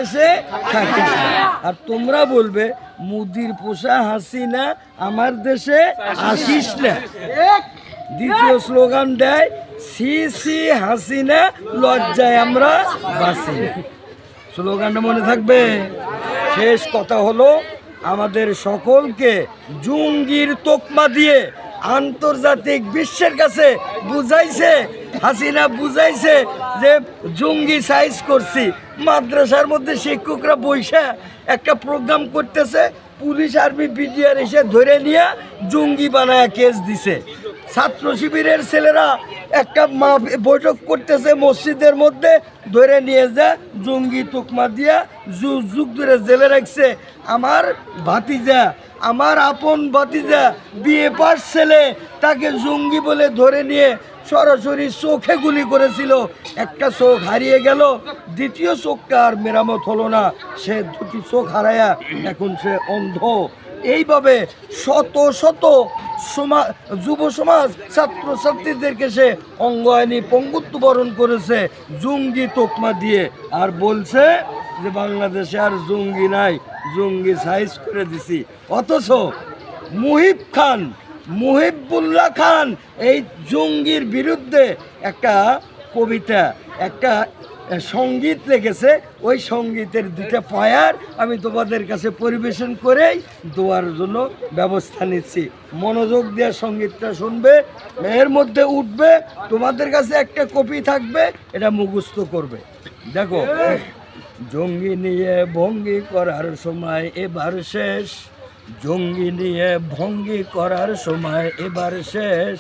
দেশে থাকিস না। আর তোমরা বলবে মুদির পোষা হাসিনা আমার দেশে আসিস না। দ্বিতীয় স্লোগান দেয় সি সি হাসিনা লজ্জায় আমরা বাঁচি না। স্লোগানটা মনে থাকবে। শেষ কথা হলো আমাদের সকলকে জঙ্গির তোকমা দিয়ে আন্তর্জাতিক বিশ্বের কাছে বুঝাইছে, হাসিনা বুঝাইছে যে জঙ্গি সাইজ করছি। মাদ্রাসার মধ্যে শিক্ষকরা বৈশা একটা প্রোগ্রাম করতেছে, পুলিশ আর্মি বিডিআর এসে ধরে নিয়ে জঙ্গি বানায় কেস দিছে। ছাত্র শিবিরের ছেলেরা একটা বৈঠক করতেছে মসজিদের মধ্যে, ধরে নিয়ে যা জঙ্গি তোকমা দিয়া যুগ ধরে জেলে রাখছে। আমার ভাতিজা, আমার আপন ভাতিজা, বিয়ে পাস ছেলে, তাকে জঙ্গি বলে ধরে নিয়ে সরাসরি চোখে গুলি করেছিল। একটা চোখ হারিয়ে গেল, দ্বিতীয় চোখটা আর মেরামত হলো না, সে দুটি চোখ হারায়া এখন সে অন্ধ। এইভাবে শত শত যুব সমাজ ছাত্রছাত্রীদেরকে সে অঙ্গহানি পঙ্গুত্ব বরণ করেছে জঙ্গি তোকমা দিয়ে। আর বলছে যে বাংলাদেশে আর জঙ্গি নাই, জঙ্গি সাইজ করে দিছি। অথচ মুহিবুল্লাহ খান এই জঙ্গির বিরুদ্ধে একটা কবিতা, একটা সঙ্গীত লিখেছে। ওই সঙ্গীতের দুটা পায়ার আমি তোমাদের কাছে পরিবেশন করেই দেওয়ার জন্য ব্যবস্থা নিচ্ছি। মনোযোগ দিয়ে সঙ্গীতটা শুনবে, এর মধ্যে উঠবে, তোমাদের কাছে একটা কপি থাকবে, এটা মুখস্থ করবে। দেখো, জঙ্গি নিয়ে ভঙ্গি করার সময় এবার শেষ, জঙ্গি নিয়ে ভঙ্গি করার সময় এবার শেষ,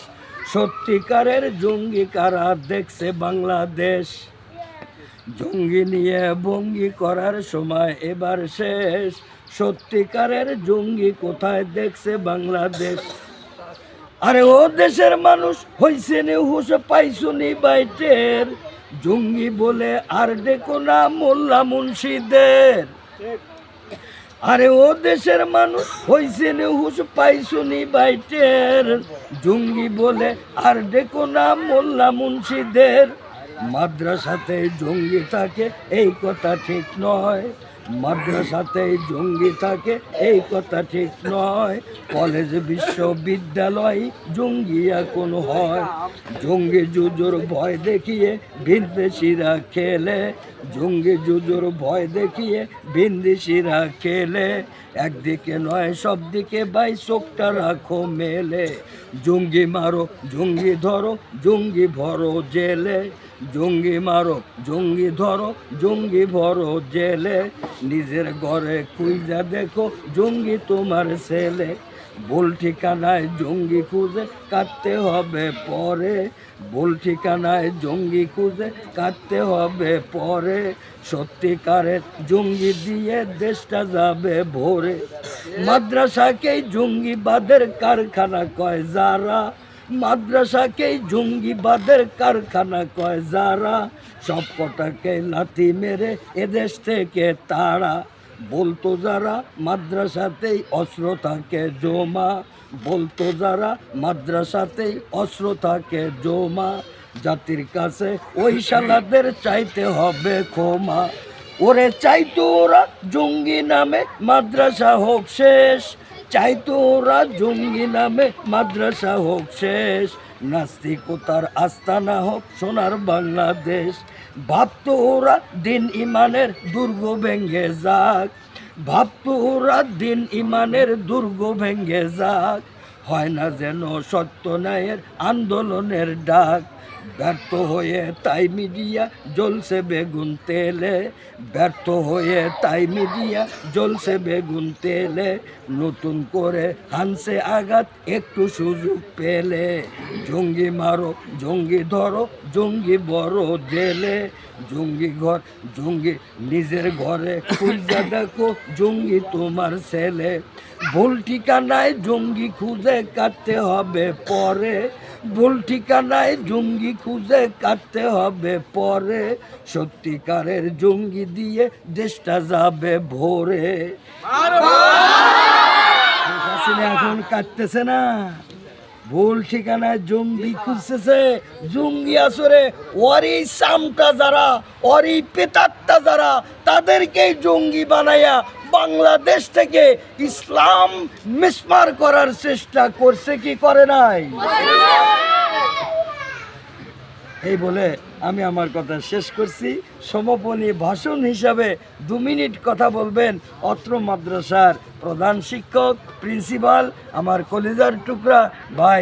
সত্যিকারের জঙ্গি কারা দেখছে বাংলাদেশ। জঙ্গি নিয়ে ভঙ্গি করার সময় এবার শেষ, সত্যিকারের জঙ্গি কোথায় দেখছে বাংলাদেশ। আরে ও দেশের মানুষ হইছে নি হুশ পাইছুনি বাইটের, জঙ্গি বলে আর ডেকো না মোল্লা মুন্সিদের। আরে ও দেশের মানুষ হইছে নি হুশ পাইছুনি বাইটের, জঙ্গি বলে আর ডেকো না মোল্লা মুন্সিদের। মাদ্রাসাতে জঙ্গি থাকে এই কথা ঠিক নয়, মাদ্রাসাতে জঙ্গি থাকে এই কথা ঠিক নয়, কলেজ বিশ্ববিদ্যালয় জঙ্গি এখন হয়। জঙ্গি জুজুর ভয় দেখিয়ে ভিনদেশিরা খেলে, জঙ্গি জুজুর ভয় দেখিয়ে ভিনদেশিরা খেলে, একদিকে নয় সব দিকে ভাই চোখটা রাখো মেলে। জঙ্গি মারো জঙ্গি ধরো জঙ্গি ভরো জেলে, জঙ্গি মারো জঙ্গি ধরো জঙ্গি ভরো জেলে, নিজের ঘরে খুঁজা দেখো জঙ্গি তোমার ছেলে। ভুল ঠিকানায় জঙ্গি খুঁজে কাটতে হবে পরে, ভুল ঠিকানায় জঙ্গি খুঁজে কাটতে হবে পরে, সত্যিকারের জঙ্গি দিয়ে দেশটা যাবে ভরে। মাদ্রাসাকেই জঙ্গিবাদের কারখানা কয় যারা, মাদ্রাসাকেই জঙ্গিবাদের কারখানা কয় যারা, সব কটাকে লাথি মেরে এদেশ থেকে তারা। বলতো যারা মাদ্রাসাতেই অস্ত্র থাকে জমা, বলতো যারা মাদ্রাসাতেই অস্ত্র থাকে জমা, জাতির কাছে ওই শালাদের চাইতে হবে ক্ষমা। ওরে চাইতো ওরা জঙ্গি নামে মাদ্রাসা হোক শেষ, চাইতো ওরা জঙ্গি নামে মাদ্রাসা হোক শেষ, নাস্তিকতার আস্তানা হোক সোনার বাংলাদেশ। ভাবতো ওরা দিন ইমানের দুর্গ ভেঙ্গে যাক, ভাবতো ওরা দিন ইমানের দুর্গ ভেঙ্গে যাক, হয় না যেন সত্য ন্যায়ের আন্দোলনের ডাক। ব্যর্থ হয়ে তাই মিডিয়া জ্বলছে বেগুন তেলে, ব্যর্থ হয়ে তাই মিডিয়া জ্বলছে বেগুন তেলে, নতুন করে হানছে আঘাত একটু সুযোগ পেলে। জঙ্গি মারো জঙ্গি ধরো জঙ্গি বড় জেলে, জঙ্গি ঘর জঙ্গি নিজের ঘরে খুঁজা দেখো জঙ্গি তোমার ছেলে। ভুল ঠিকানায় জঙ্গি খুঁজে কাটতে হবে পরে, ভুল ঠিকানায় জঙ্গি খুঁজে কাটতে হবে পরে, সত্যিকারের জঙ্গি দিয়ে দেশটা যাবে ভরে। এখন কাটতেছে না, ভুল ঠিকানায় জঙ্গি খুঁজতেছে, জঙ্গি আসরে ওরই সামটা যারা, ওরই পেতাত্তা যারা, তাদেরকেই জঙ্গি বানাইয়া বাংলাদেশ থেকে ইসলাম মিসমার করার চেষ্টা করছে কি করে নাই? এই বলে আমি আমার কথা শেষ করছি। সমাপনী ভাষণ হিসাবে 2 মিনিট কথা বলবেন অত্র মাদ্রাসার প্রধান শিক্ষক, প্রিন্সিপাল, আমার কলিজার টুকরা ভাই